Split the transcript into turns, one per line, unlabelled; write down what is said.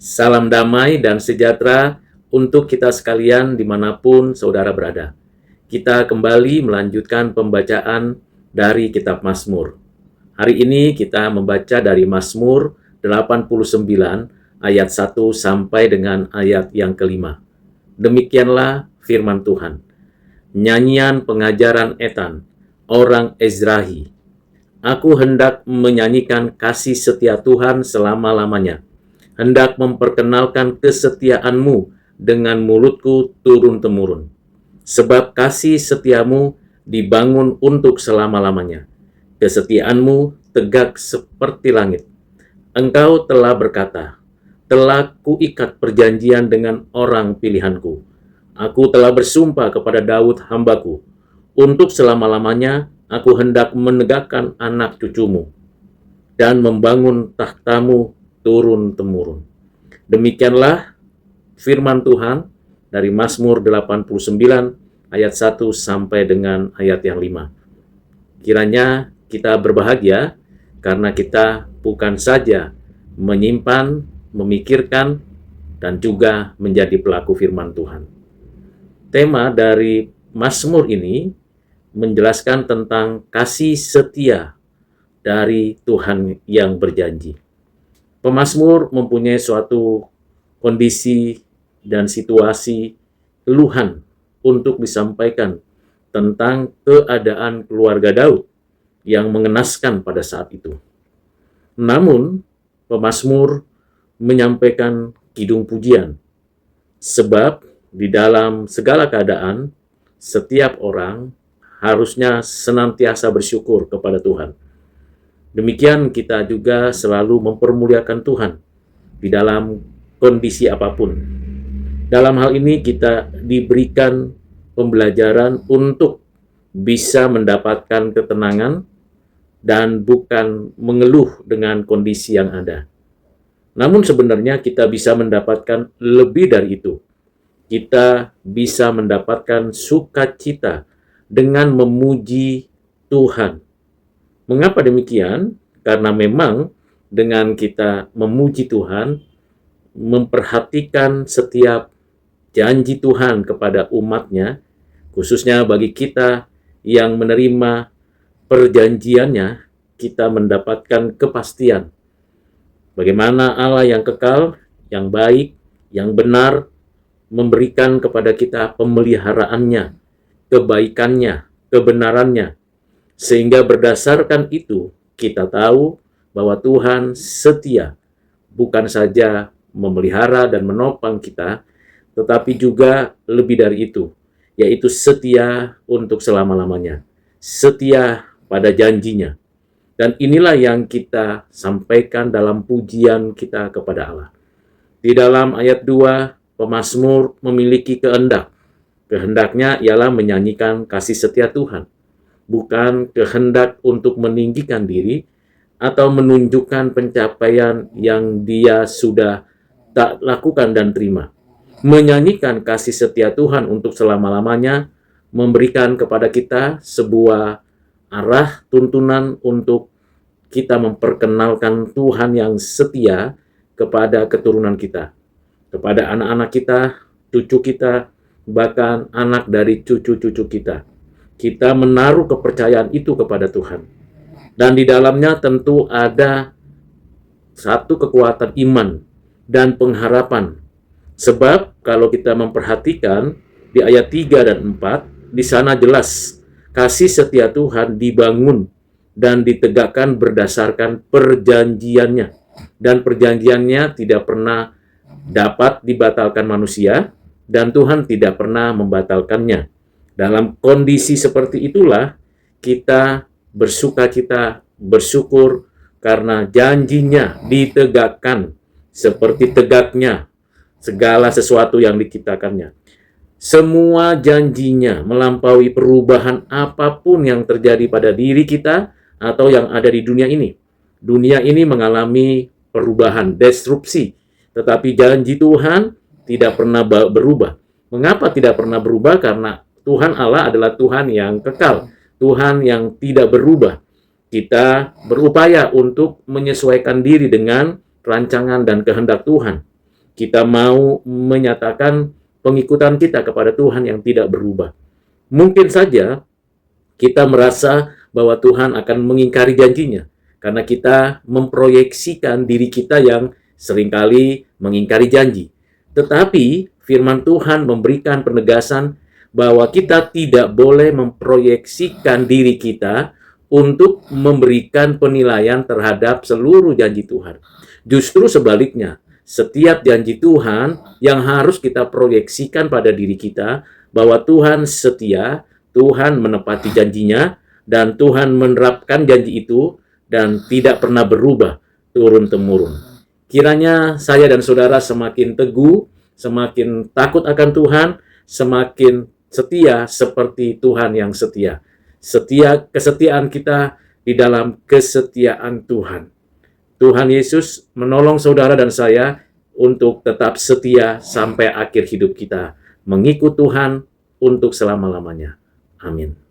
Salam damai dan sejahtera untuk kita sekalian dimanapun saudara berada. Kita kembali melanjutkan pembacaan dari kitab Mazmur. Hari ini kita membaca dari Mazmur 89 ayat 1 sampai dengan ayat yang kelima. Demikianlah firman Tuhan. Nyanyian pengajaran Etan, orang Ezrahi. Aku hendak menyanyikan kasih setia Tuhan selama-lamanya. Hendak memperkenalkan kesetiaan-Mu dengan mulutku turun-temurun. Sebab kasih setiamu dibangun untuk selama-lamanya. Kesetiaan-Mu tegak seperti langit. Engkau telah berkata, telah kuikat perjanjian dengan orang pilihanku. Aku telah bersumpah kepada Daud hambaku, untuk selama-lamanya aku hendak menegakkan anak cucumu, dan membangun tahtamu turun-temurun. Demikianlah firman Tuhan dari Mazmur 89 ayat 1 sampai dengan ayat yang 5. Kiranya kita berbahagia karena kita bukan saja menyimpan, memikirkan, dan juga menjadi pelaku firman Tuhan. Tema dari Mazmur ini menjelaskan tentang kasih setia dari Tuhan yang berjanji. Pemazmur mempunyai suatu kondisi dan situasi keluhan untuk disampaikan tentang keadaan keluarga Daud yang mengenaskan pada saat itu. Namun, pemazmur menyampaikan kidung pujian, sebab di dalam segala keadaan, setiap orang harusnya senantiasa bersyukur kepada Tuhan. Demikian kita juga selalu mempermuliakan Tuhan di dalam kondisi apapun. Dalam hal ini kita diberikan pembelajaran untuk bisa mendapatkan ketenangan dan bukan mengeluh dengan kondisi yang ada. Namun sebenarnya kita bisa mendapatkan lebih dari itu. Kita bisa mendapatkan sukacita dengan memuji Tuhan. Mengapa demikian? Karena memang dengan kita memuji Tuhan, memperhatikan setiap janji Tuhan kepada umatnya, khususnya bagi kita yang menerima perjanjiannya, kita mendapatkan kepastian. Bagaimana Allah yang kekal, yang baik, yang benar, memberikan kepada kita pemeliharaannya, kebaikannya, kebenarannya. Sehingga berdasarkan itu, kita tahu bahwa Tuhan setia, bukan saja memelihara dan menopang kita, tetapi juga lebih dari itu, yaitu setia untuk selama-lamanya, setia pada janjinya. Dan inilah yang kita sampaikan dalam pujian kita kepada Allah. Di dalam ayat 2, pemazmur memiliki kehendak. Kehendaknya ialah menyanyikan kasih setia Tuhan, bukan kehendak untuk meninggikan diri atau menunjukkan pencapaian yang dia sudah tak lakukan dan terima. Menyanyikan kasih setia Tuhan untuk selama-lamanya memberikan kepada kita sebuah arah tuntunan untuk kita memperkenalkan Tuhan yang setia kepada keturunan kita, kepada anak-anak kita, cucu kita, bahkan anak dari cucu-cucu kita. Kita menaruh kepercayaan itu kepada Tuhan. Dan di dalamnya tentu ada satu kekuatan iman dan pengharapan. Sebab kalau kita memperhatikan di ayat 3 dan 4, di sana jelas kasih setia Tuhan dibangun dan ditegakkan berdasarkan perjanjiannya. Dan perjanjiannya tidak pernah dapat dibatalkan manusia, dan Tuhan tidak pernah membatalkannya. Dalam kondisi seperti itulah kita bersukacita, bersyukur karena janjinya ditegakkan seperti tegaknya segala sesuatu yang diciptakannya. Semua janjinya melampaui perubahan apapun yang terjadi pada diri kita atau yang ada di dunia ini. Dunia ini mengalami perubahan, disrupsi, tetapi janji Tuhan tidak pernah berubah. Mengapa tidak pernah berubah? Karena Tuhan Allah adalah Tuhan yang kekal, Tuhan yang tidak berubah. Kita berupaya untuk menyesuaikan diri dengan rancangan dan kehendak Tuhan. kita mau menyatakan pengikutan kita kepada Tuhan yang tidak berubah. Mungkin saja kita merasa bahwa Tuhan akan mengingkari janjinya, karena kita memproyeksikan diri kita yang seringkali mengingkari janji. Tetapi firman Tuhan memberikan penegasan bahwa kita tidak boleh memproyeksikan diri kita untuk memberikan penilaian terhadap seluruh janji Tuhan. Justru sebaliknya, setiap janji Tuhan yang harus kita proyeksikan pada diri kita bahwa Tuhan setia, Tuhan menepati janjinya, dan Tuhan menerapkan janji itu dan tidak pernah berubah turun-temurun. Kiranya saya dan saudara semakin teguh, semakin takut akan Tuhan, semakin setia seperti Tuhan yang setia. Kesetiaan kita di dalam kesetiaan Tuhan. Tuhan Yesus menolong saudara dan saya untuk tetap setia sampai akhir hidup kita, mengikut Tuhan untuk selama-lamanya. Amin.